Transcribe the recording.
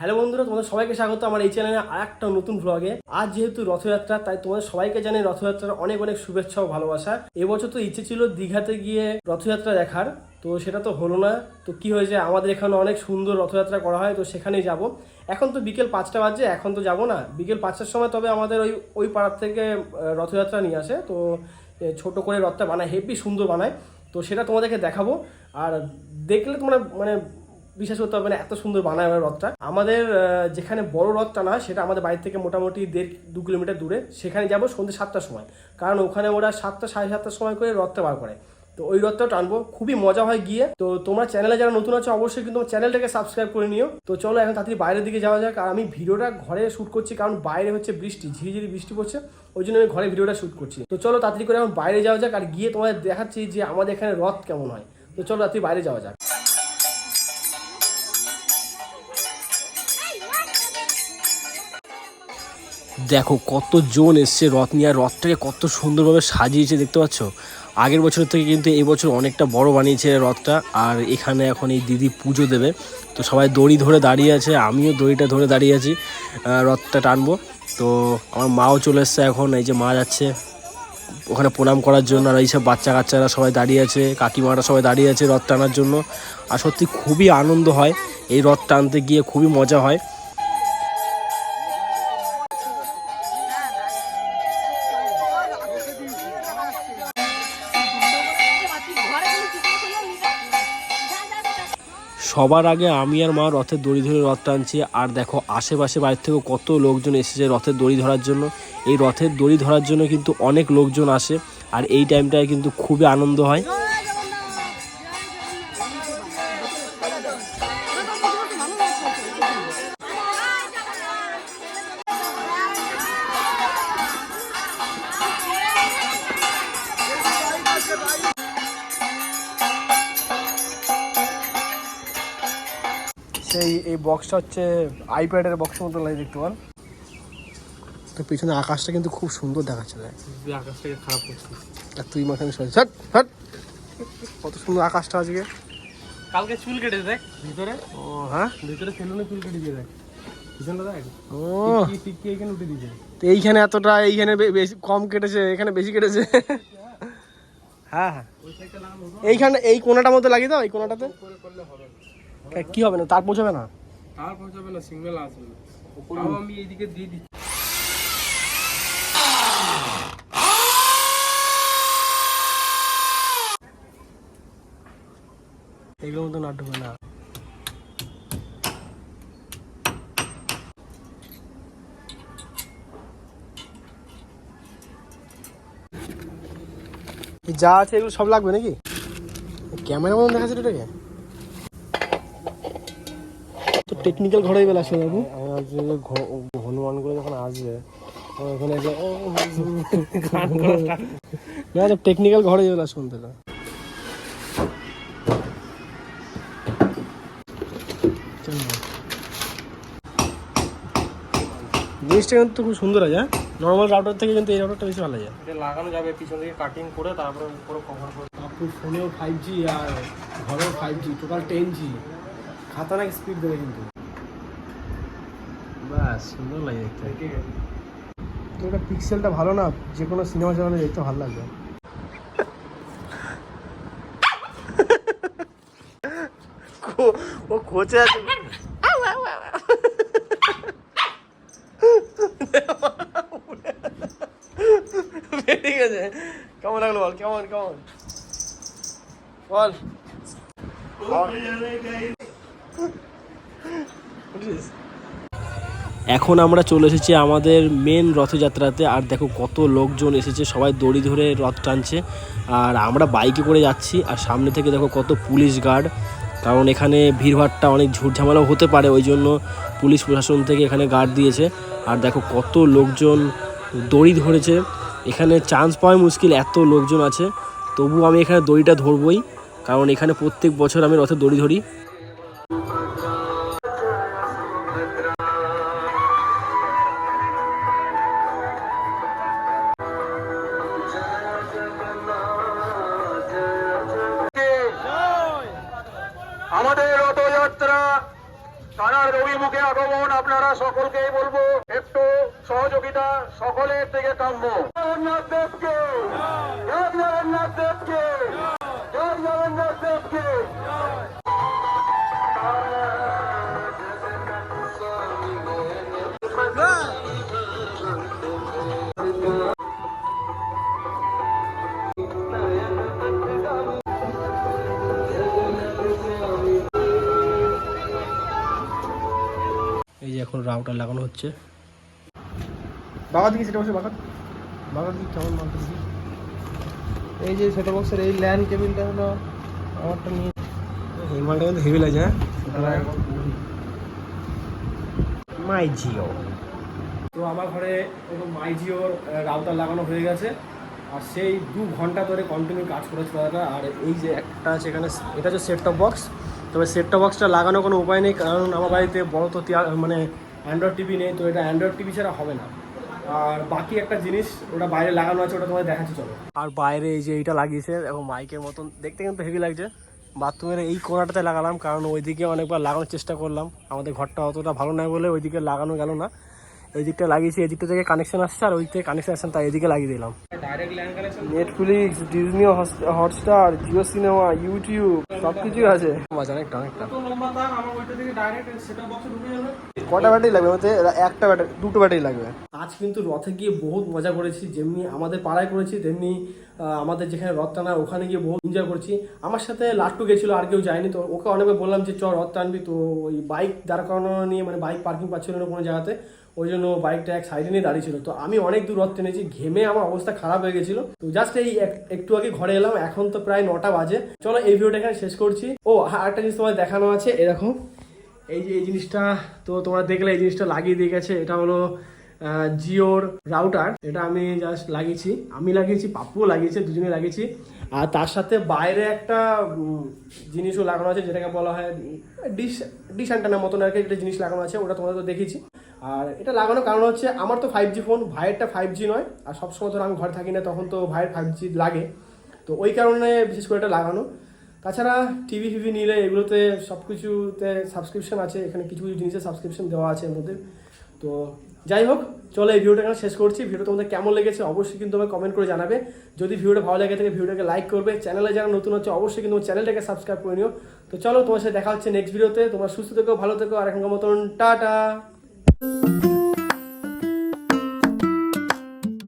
Hello বন্ধুরা, তোমাদের সবাইকে স্বাগত আমার এই চ্যানেলে আরেকটা নতুন ব্লগে। আজ যেহেতু রথযাত্রা, তাই তোমাদের সবাইকে জানাই রথযাত্রার অনেক অনেক শুভেচ্ছা ও ভালোবাসা। এবছর তো ইচ্ছে ছিল দীঘাতে গিয়ে রথযাত্রা দেখার, তো সেটা তো হলো না। তো কি হয়েছে, আমাদের এখানে অনেক সুন্দর রথযাত্রা করা হয়, তো সেখানেই যাব। এখন তো বিকেল 5টা বাজে, এখন তো যাব না। বিকেল 5টার সময় তবে আমাদের ওই পাড়ার থেকে রথযাত্রা নিয়ে আসে, তো ছোট করে রথটা বানায়, হেভি সুন্দর বানায়। তো সেটা তোমাদেরকে দেখাবো। আর দেখলে তোমরা মানে বিশ্বাস করতে হবে না, এত সুন্দর বানায় ওরা রথটা। আমাদের যেখানে বড় রথটা না, সেটা আমাদের বাড়ি থেকে মোটামুটি 1.5-2 কিলোমিটার দূরে। সেখানে যাব সন্ধ্যে 7টার সময়, কারণ ওখানে ওরা 7টা সাড়ে 7টার সময় করে রথটা বার করে। তো ওই রথটাও টানবো, খুবই মজা হয় গিয়ে। তো তোমরা চ্যানেলে যারা নতুন আছো অবশ্যই কিন্তু চ্যানেলটাকে সাবস্ক্রাইব করে নিও। তো চলো এখন তাড়াতাড়ি বাইরের দিকে যাওয়া যাক। আর আমি ভিডিওটা ঘরে শ্যুট করছি, কারণ বাইরে হচ্ছে বৃষ্টি, ঝিরিঝিরি বৃষ্টি পড়ছে, ওই জন্য আমি ঘরে ভিডিওটা শ্যুট করছি। তো চলো তাড়াতাড়ি করে এখন বাইরে যাওয়া যাক, আর গিয়ে তোমাদের দেখাচ্ছি যে আমাদের এখানে রথ কেমন হয়। তো চলো তাড়াতাড়ি বাইরে যাওয়া যাক। দেখো কতজন এসছে রথ নিয়ে, আর রথটাকে কত সুন্দরভাবে সাজিয়েছে দেখতে পাচ্ছ। আগের বছর থেকে কিন্তু এই বছর অনেকটা বড় বানিয়েছে রথটা। আর এখানে এখন এই দিদি পুজো দেবে, তো সবাই দড়ি ধরে দাঁড়িয়ে আছে, আমিও দড়িটা ধরে দাঁড়িয়ে আছি রথটা টানবো। তো আমার মাও চলে এসছে এখন, এই যে মা যাচ্ছে ওখানে প্রণাম করার জন্য। আর এইসব বাচ্চা কাচ্চারা সবাই দাঁড়িয়ে আছে, কাকিমারা সবাই দাঁড়িয়ে আছে রথ টানার জন্য। আর সত্যি খুবই আনন্দ হয় এই রথ টানতে গিয়ে, খুবই মজা হয়। সবার আগে আমি আর মা রথের দড়ি ধরে রথ টানছি। আর দেখো আশেপাশে বাড়ির থেকেও কত লোকজন এসেছে রথের দড়ি ধরার জন্য। এই রথের দড়ি ধরার জন্য কিন্তু অনেক লোকজন আসে, আর এই টাইমটায় কিন্তু খুবই আনন্দ হয়। এই বক্সটা হচ্ছে আইপ্যাডের বক্সের মতো লাগে দেখতে পান। তো পিছনে আকাশটা কিন্তু খুব সুন্দর দেখাচ্ছে, আকাশটাকে খারাপ করছিস। আর তুই মাথায় কত সুন্দর আকাশটা আজকে। কালকে চুল কেটে দেখ ভিতরে। ও হ্যাঁ, ভিতরে সেলুনে চুল কেটে দিয়ে দেখ, পিছনটা দেখ। ও টিকি এইখানে উঠে দিয়েছে। তো এইখানে এতটা, এইখানে বেশি কম কেটেছে, এখানে বেশি কেটেছে। হ্যাঁ হ্যাঁ, এইখানে এই কোনাটার মধ্যে লাগিয়ে দাও, এই কোনাটাতে কি হবে না, তার পৌঁছাবে না, তার পৌঁছাবে না, সিগন্যাল আসবে না। আমি এইদিকে দিয়ে দিচ্ছি। এগুলোর মতো নাটক না। যা আছে এগুলো সব লাগবে নাকি? ক্যামেরা মতো দেখাচ্ছে এটাকে। তো টেকনিক্যাল ঘরে বেলা আসবে বাবু, হনুমানগুলো যখন আসবে ওখানে না, তো টেকনিক্যাল ঘরে বেলা শুনতে না। জিনিসটা কিন্তু খুব সুন্দর আছে। নর্মাল রাউটার থেকে কিন্তু এই রাউটারটা বেশি ভালো যায়। এটা লাগানো যাবে পিছন থেকে কাটিং করে, তারপরে উপরে কভার করে। আপনার ফোনেও 5G আর ঘরেও 5G, টোটাল 10G, খাতারনাক স্পিড দেবে কিন্তু। বাস সুন্দর লাগে দেখতে। তো এটা পিক্সেলটা ভালো না, যে কোনো সিনেমা চালানো দেখতে ভালো লাগবে। ও খোঁচে আছে। ঠিক আছে, কেমন লাগলো বল, কেমন কেমন বল। এখন আমরা চলে এসেছি আমাদের মেন রথযাত্রাতে। আর দেখো কত লোকজন এসেছে, সবাই দড়ি ধরে রথ টানছে। আর আমরা বাইকে করে যাচ্ছি, আর সামনে থেকে দেখো কত পুলিশ গার্ড, কারণ এখানে ভিড়ভাড়টা অনেক ঝুটঝামেলাও হতে পারে, ওই জন্য পুলিশ প্রশাসন থেকে এখানে গার্ড দিয়েছে। আর দেখো কত লোকজন দড়ি ধরেছে, এখানে চান্স পাওয়া মুশকিল, এত লোকজন আছে। তবু আমি এখানে দড়িটা ধরবই, কারণ এখানে প্রত্যেক বছর আমি রথে দড়ি ধরি। আমাদের রথযাত্রা তারার অভিমুখে আগমন। আপনারা সকলকেই বলবো একটু সহযোগিতা সকলের থেকে কাম্য। জগন্নাথ দেবকে, জয় জগন্নাথ দেবকে, জয় জগন্নাথ দেবকে। এই যে এখন রাউটার লাগানো হচ্ছে। বাবা দিকে সেটা বসে বাবা দিকে কেমন মাল দিকে। এই যে সেটা বক্সের এই ল্যান্ড কেবিলটা হলো আমারটা নিয়ে। এই মালটা কিন্তু হেভি লাগে। হ্যাঁ, মাই জিও। তো আমার ঘরে মাই জিওর রাউটার লাগানো হয়ে গেছে, আর সেই 2 ঘন্টা ধরে কন্টিনিউ কাজ করেছিল দাদা। আর এই যে একটা আছে এখানে, এটা হচ্ছে সেট টপ বক্স। তবে সেট টপ বক্সটা লাগানোর কোনো উপায় নেই, কারণ আমার বাড়িতে বড় তো মানে অ্যান্ড্রয়েড টিভি নেই, তো এটা অ্যান্ড্রয়েড টিভি ছাড়া হবে না। আর বাকি একটা জিনিস ওটা বাইরে লাগানো আছে, ওটা তোমাদের দেখাচ্ছি চলো। আর বাইরে এই যে এইটা লাগিয়েছে এখন মাইকের মতন দেখতে, কিন্তু হেভি লাগছে। বাথরুমের এই কোণাটাতে লাগালাম, কারণ ওইদিকে অনেকবার লাগানোর চেষ্টা করলাম, আমাদের ঘরটা অতটা ভালো নয় বলে ওইদিকে লাগানো গেল না। এই দিকটা লাগিয়েছি, এই দিকটা থেকে কানেকশন আসছে, আর ওই থেকে কানেকশন আসছে, তাই এদিকে লাগিয়ে দিলাম। Netflix, Disney Hotstar, Jio cinema, YouTube সব কিছুই আছে। অনেকটা কটা ব্যাটারি লাগবে? একটা ব্যাটারি, 2টো ব্যাটারি লাগবে। আজ কিন্তু রথে গিয়ে বহুত মজা করেছি, যেমনি আমাদের পাড়ায় করেছি তেমনি আমাদের যেখানে রথ টানা ওখানে গিয়ে বহুত এনজয় করছি। আমার সাথে লাট্টু গেছিলো, আর কেউ যায়নি। তো ওকে অনেকবার বললাম যে চ রথ টানবি, তো ওই বাইক দাঁড় করানো নিয়ে, মানে বাইক পার্কিং পাচ্ছিল না কোনো জায়গাতে, ওই জন্য বাইকটা এক সাইডে নিয়ে দাঁড়িয়ে ছিল। তো আমি অনেক দূর রথ টেনেছি, ঘেমে আমার অবস্থা খারাপ হয়ে গেছিল। তো জাস্ট এই একটু আগে ঘরে এলাম, এখন তো প্রায় 9টা বাজে। চলো এই ভিডিওটা এখানে শেষ করছি। ও হ্যাঁ, একটা জিনিস তোমার দেখানো আছে, এরকম এই যে এই জিনিসটা তো তোমরা দেখলে, এই জিনিসটা লাগিয়ে দিয়ে গেছে। এটা হলো জিওর রাউটার, এটা আমি জাস্ট লাগিয়েছি, পাপ্পুও লাগিয়েছে, দুজনে লাগিয়েছি। আর তার সাথে বাইরে একটা জিনিসও লাগানো আছে, যেটাকে বলা হয় ডিশ অ্যান্টেনার মতন আর কি একটা জিনিস লাগানো আছে, ওটা তোমরা তো দেখেছি। আর এটা লাগানোর কারণ হচ্ছে আমার তো 5G ফোন, ভাইয়েরটা 5G নয়। আর সবসময় ধরো আমি ঘরে থাকি না, তখন তো ভাইয়ের 5G লাগে, তো ওই কারণে বিশেষ করে এটা লাগানো। তাছাড়া টিভি ফিভি নিলে এগুলোতে সব কিছুতে সাবস্ক্রিপশন আছে, এখানে কিছু কিছু জিনিসের সাবস্ক্রিপশন দেওয়া আছে এর মধ্যে। তো যাই হোক, চলো এই ভিডিওটা এখানে শেষ করছি। ভিডিও তোমাদের কেমন লেগেছে অবশ্যই কিন্তু আমাকে কমেন্ট করে জানাবে। যদি ভিডিওটা ভালো লাগে থাকে ভিডিওটাকে লাইক করবে, চ্যানেলে যারা নতুন হচ্ছে অবশ্যই কিন্তু চ্যানেলটাকে সাবস্ক্রাইব করে নিও। তো চলো, তোমার সাথে দেখা হচ্ছে নেক্সট ভিডিওতে। তোমরা সুস্থ থেকো, ভালো থেকো, আর এখনকার মতন টাটা।